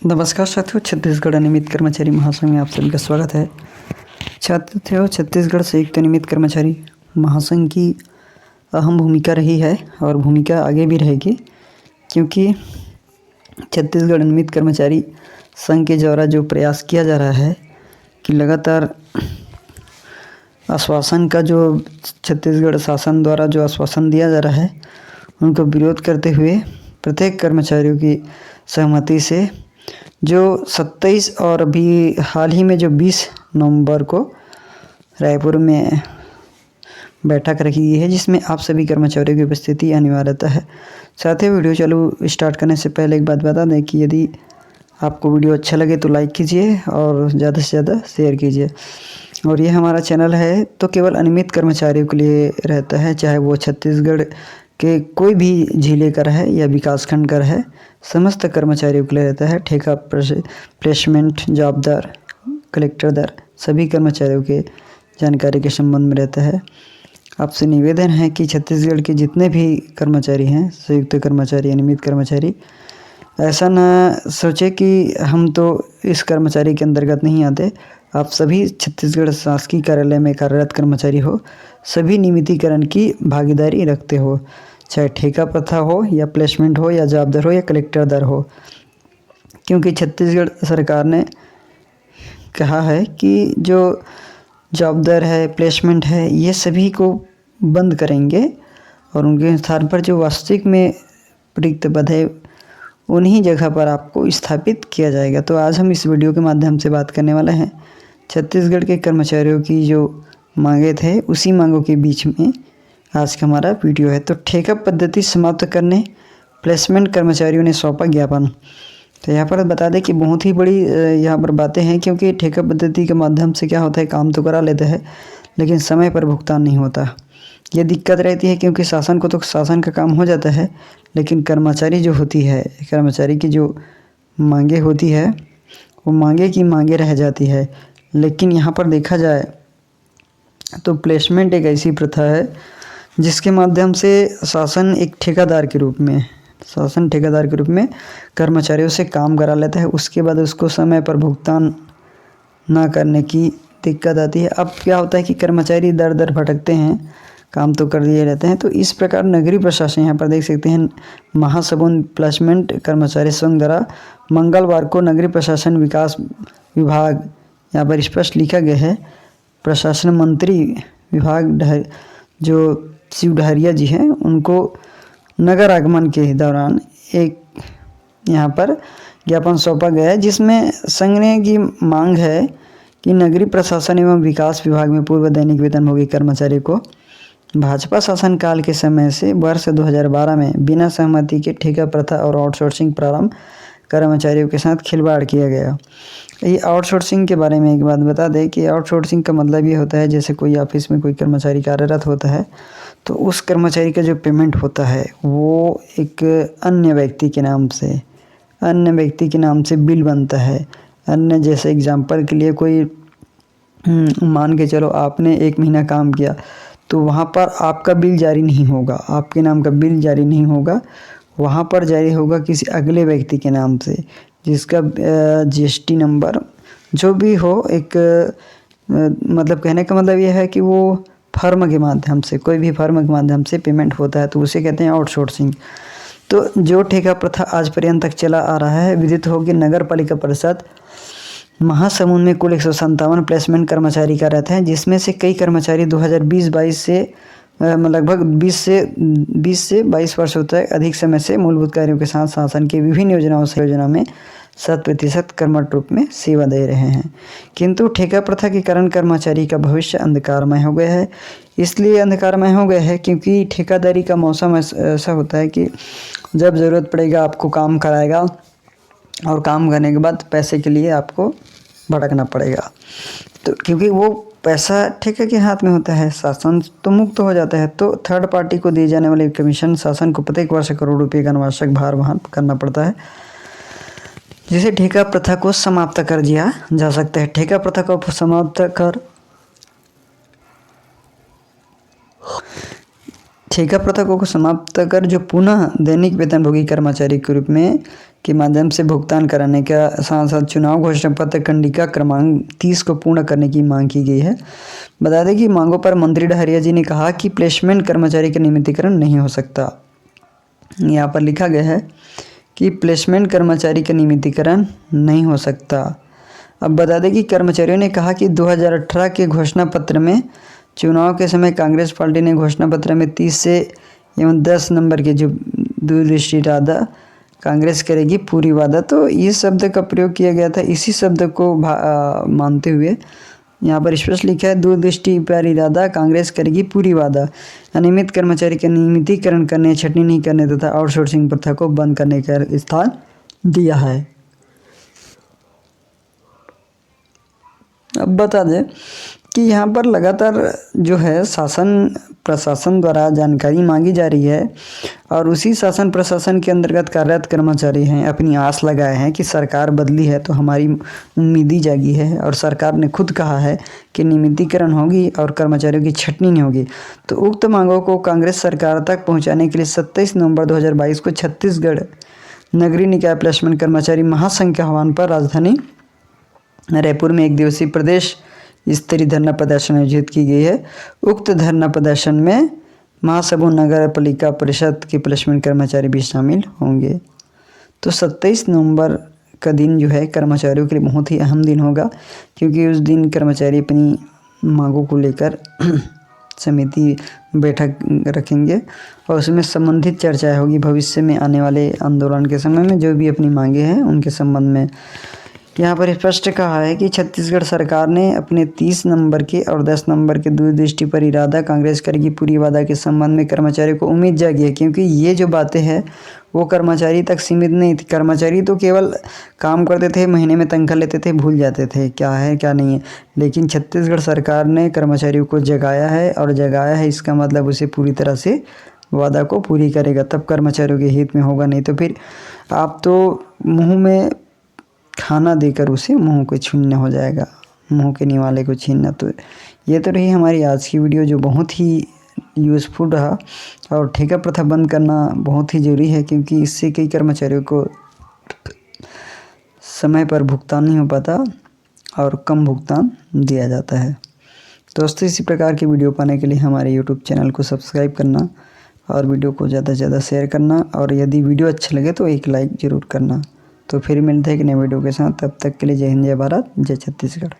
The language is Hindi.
नमस्कार साथियों, छत्तीसगढ़ नियमित कर्मचारी महासंघ में आप सभी का स्वागत है। साथियों, छत्तीसगढ़ संयुक्त नियमित कर्मचारी महासंघ की अहम भूमिका रही है और भूमिका आगे भी रहेगी, क्योंकि छत्तीसगढ़ नियमित कर्मचारी संघ के द्वारा जो प्रयास किया जा रहा है कि लगातार आश्वासन का जो छत्तीसगढ़ शासन द्वारा जो आश्वासन दिया जा रहा है उनको विरोध करते हुए प्रत्येक कर्मचारियों की सहमति से जो 27 और अभी हाल ही में जो 20 नवंबर को रायपुर में बैठक रखी गई है, जिसमें आप सभी कर्मचारियों की उपस्थिति अनिवार्यता है। साथ ही वीडियो चालू स्टार्ट करने से पहले एक बात बता दें कि यदि आपको वीडियो अच्छा लगे तो लाइक कीजिए और ज़्यादा से ज़्यादा शेयर कीजिए। और ये हमारा चैनल है तो केवल अनियमित कर्मचारियों के लिए रहता है, चाहे वो छत्तीसगढ़ के कोई भी जिले का रहे या विकासखंड का रहे, समस्त कर्मचारियों के लिए रहता है। ठेका, प्लेसमेंट, जॉबदार, कलेक्टरदार सभी कर्मचारियों के जानकारी के संबंध में रहता है। आपसे निवेदन है कि छत्तीसगढ़ के जितने भी कर्मचारी हैं, संयुक्त कर्मचारी, अनियमित कर्मचारी, ऐसा ना सोचे कि हम तो इस कर्मचारी के अंतर्गत नहीं आते। आप सभी छत्तीसगढ़ शासकीय कार्यालय में कार्यरत कर्मचारी हो, सभी नियमितीकरण की भागीदारी रखते हो, चाहे ठेका प्रथा हो या प्लेसमेंट हो या जॉबदार हो या कलेक्टर दर हो, क्योंकि छत्तीसगढ़ सरकार ने कहा है कि जो जॉबदार है, प्लेसमेंट है, ये सभी को बंद करेंगे और उनके स्थान पर जो वास्तविक में रिक्त पद है उन्हीं जगह पर आपको स्थापित किया जाएगा। तो आज हम इस वीडियो के माध्यम से बात करने वाले हैं छत्तीसगढ़ के कर्मचारियों की जो मांगे थे, उसी मांगों के बीच में आज का हमारा वीडियो है। तो ठेका पद्धति समाप्त करने प्लेसमेंट कर्मचारियों ने सौंपा ज्ञापन। तो यहाँ पर बता दें कि बहुत ही बड़ी यहाँ पर बातें हैं, क्योंकि ठेका पद्धति के माध्यम से क्या होता है, काम तो करा लेते हैं लेकिन समय पर भुगतान नहीं होता। ये दिक्कत रहती है, क्योंकि शासन को तो शासन का काम हो जाता है, लेकिन कर्मचारी जो होती है, कर्मचारी की जो मांगे होती है वो मांगे की मांगे रह जाती है। लेकिन यहाँ पर देखा जाए तो प्लेसमेंट एक ऐसी प्रथा है जिसके माध्यम से शासन ठेकेदार के रूप में कर्मचारियों से काम करा लेता है। उसके बाद उसको समय पर भुगतान ना करने की दिक्कत आती है। अब क्या होता है कि कर्मचारी दर दर भटकते हैं, काम तो कर दिए रहते हैं। तो इस प्रकार नगरीय प्रशासन, यहाँ पर देख सकते हैं, महासमुंद प्लेसमेंट कर्मचारी संघ द्वारा मंगलवार को नगरीय प्रशासन विकास विभाग, यहाँ पर स्पष्ट लिखा गया है, प्रशासन मंत्री विभाग जो शिव डहरिया जी हैं, उनको नगर आगमन के दौरान एक यहाँ पर ज्ञापन सौंपा गया है, जिसमें संघ ने की मांग है कि नगरीय प्रशासन एवं विकास विभाग में पूर्व दैनिक वेतनभोगी कर्मचारी को भाजपा शासनकाल के समय से वर्ष 2012 में बिना सहमति के ठेका प्रथा और आउटसोर्सिंग प्रारंभ कर्मचारियों के साथ खिलवाड़ किया गया। ये आउटसोर्सिंग के बारे में एक बात बता दें कि आउटसोर्सिंग का मतलब ये होता है, जैसे कोई ऑफिस में कोई कर्मचारी कार्यरत होता है तो उस कर्मचारी का जो पेमेंट होता है वो एक अन्य व्यक्ति के नाम से बिल बनता है। अन्य, जैसे एग्जांपल के लिए कोई मान के चलो आपने 1 महीना काम किया तो वहाँ पर आपका बिल जारी नहीं होगा, आपके नाम का बिल जारी नहीं होगा, वहाँ पर जारी होगा किसी अगले व्यक्ति के नाम से, जिसका जीएसटी नंबर जो भी हो, एक मतलब कहने का मतलब यह है कि वो फर्म के माध्यम से, कोई भी फर्म के माध्यम से पेमेंट होता है, तो उसे कहते हैं आउटसोर्सिंग। तो जो ठेका प्रथा आज पर्यंत तक चला आ रहा है, विदित हो कि नगर पालिका परिषद महासमुंद में कुल 157 प्लेसमेंट कर्मचारी का रहते हैं, जिसमें से कई कर्मचारी 2020-22 से लगभग 20 से 22 वर्षों तक अधिक समय से मूलभूत कार्यों के साथ शासन की विभिन्न योजना में 100% कर्मठ रूप में सेवा दे रहे हैं। किंतु ठेका प्रथा के कारण कर्मचारी का भविष्य अंधकारमय हो गया है। इसलिए अंधकारमय हो गया है क्योंकि ठेकेदारी का मौसम ऐसा होता है कि जब ज़रूरत पड़ेगा आपको काम कराएगा और काम करने के बाद पैसे के लिए आपको भटकना पड़ेगा। तो क्योंकि वो पैसा ठेके के हाथ में होता है, शासन तो मुक्त हो जाता है। तो थर्ड पार्टी को दिए जाने वाले कमीशन शासन को प्रत्येक वर्ष करोड़ रुपये का अनावश्यक भार वहन करना पड़ता है, जिसे ठेका प्रथा को समाप्त कर दिया जा सकता है। ठेका प्रथा को समाप्त कर जो पुनः दैनिक वेतनभोगी कर्मचारी के रूप में के माध्यम से भुगतान कराने का साथ साथ चुनाव घोषणा पत्र कंडिका क्रमांक 30 को पूर्ण करने की मांग की गई है। बता दें कि मांगों पर मंत्री डहरिया जी ने कहा कि प्लेसमेंट कर्मचारी का नियमितीकरण नहीं हो सकता। यहाँ पर लिखा गया है कि प्लेसमेंट कर्मचारी का नियमितीकरण नहीं हो सकता। अब बता दें कि कर्मचारियों ने कहा कि 2018 के घोषणा पत्र में चुनाव के समय कांग्रेस पार्टी ने घोषणा पत्र में 30 से एवं 10 नंबर के जो दूरदृष्टि इरादा कांग्रेस करेगी पूरी वादा, तो इस शब्द का प्रयोग किया गया था। इसी शब्द को मानते हुए यहाँ पर स्पष्ट लिखा है दूरदृष्टि पर इरादा कांग्रेस करेगी पूरी वादा। अनियमित कर्मचारी का नियमितीकरण करने, छटनी नहीं करने तथा आउटसोर्सिंग प्रथा को बंद करने का स्थान दिया है। अब बता दें कि यहाँ पर लगातार जो है शासन प्रशासन द्वारा जानकारी मांगी जा रही है और उसी शासन प्रशासन के अंतर्गत कार्यरत कर्मचारी हैं अपनी आस लगाए हैं कि सरकार बदली है तो हमारी उम्मीदी जागी है और सरकार ने खुद कहा है कि नियमितीकरण होगी और कर्मचारियों की छटनी नहीं होगी। तो उक्त मांगों को कांग्रेस सरकार तक पहुँचाने के लिए 27 नवंबर 2022 को छत्तीसगढ़ नगरीय निकाय प्लेसमेंट कर्मचारी महासंघ के आह्वान पर राजधानी रायपुर में एक दिवसीय प्रदेश स्तरीय धरना प्रदर्शन आयोजित की गई है। उक्त धरना प्रदर्शन में महासमुंद नगर पालिका परिषद के प्लेसमेंट कर्मचारी भी शामिल होंगे। तो 27 नवंबर का दिन जो है कर्मचारियों के लिए बहुत ही अहम दिन होगा, क्योंकि उस दिन कर्मचारी अपनी मांगों को लेकर समिति बैठक रखेंगे और उसमें संबंधित चर्चा होगी भविष्य में आने वाले आंदोलन के समय में जो भी अपनी मांगे हैं उनके संबंध में। यहाँ पर स्पष्ट कहा है कि छत्तीसगढ़ सरकार ने अपने 30 नंबर के और 10 नंबर के दूरदृष्टि पर इरादा कांग्रेस करेगी पूरी वादा के संबंध में कर्मचारियों को उम्मीद जागी है, क्योंकि ये जो बातें हैं वो कर्मचारी तक सीमित नहीं थी। कर्मचारी तो केवल काम करते थे, महीने में तनख्वाह लेते थे, भूल जाते थे क्या है क्या नहीं है, लेकिन छत्तीसगढ़ सरकार ने कर्मचारियों को जगाया है और जगाया है इसका मतलब उसे पूरी तरह से वादा को पूरी करेगा, तब कर्मचारियों के हित में होगा। नहीं तो फिर आप तो मुँह में खाना देकर उसे मुंह को छीनना हो जाएगा, मुंह के निवाले को छीनना। तो ये तो रही हमारी आज की वीडियो जो बहुत ही यूज़फुल रहा। और ठेका प्रथा बंद करना बहुत ही ज़रूरी है, क्योंकि इससे कई कर्मचारियों को समय पर भुगतान नहीं हो पाता और कम भुगतान दिया जाता है। दोस्तों, इसी प्रकार की वीडियो पाने के लिए हमारे यूट्यूब चैनल को सब्सक्राइब करना और वीडियो को ज़्यादा से ज़्यादा शेयर करना, और यदि वीडियो अच्छा लगे तो एक लाइक ज़रूर करना। तो फिर मिलते हैं एक नए वीडियो के साथ, तब तक के लिए जय हिंद, जय भारत, जय छत्तीसगढ़।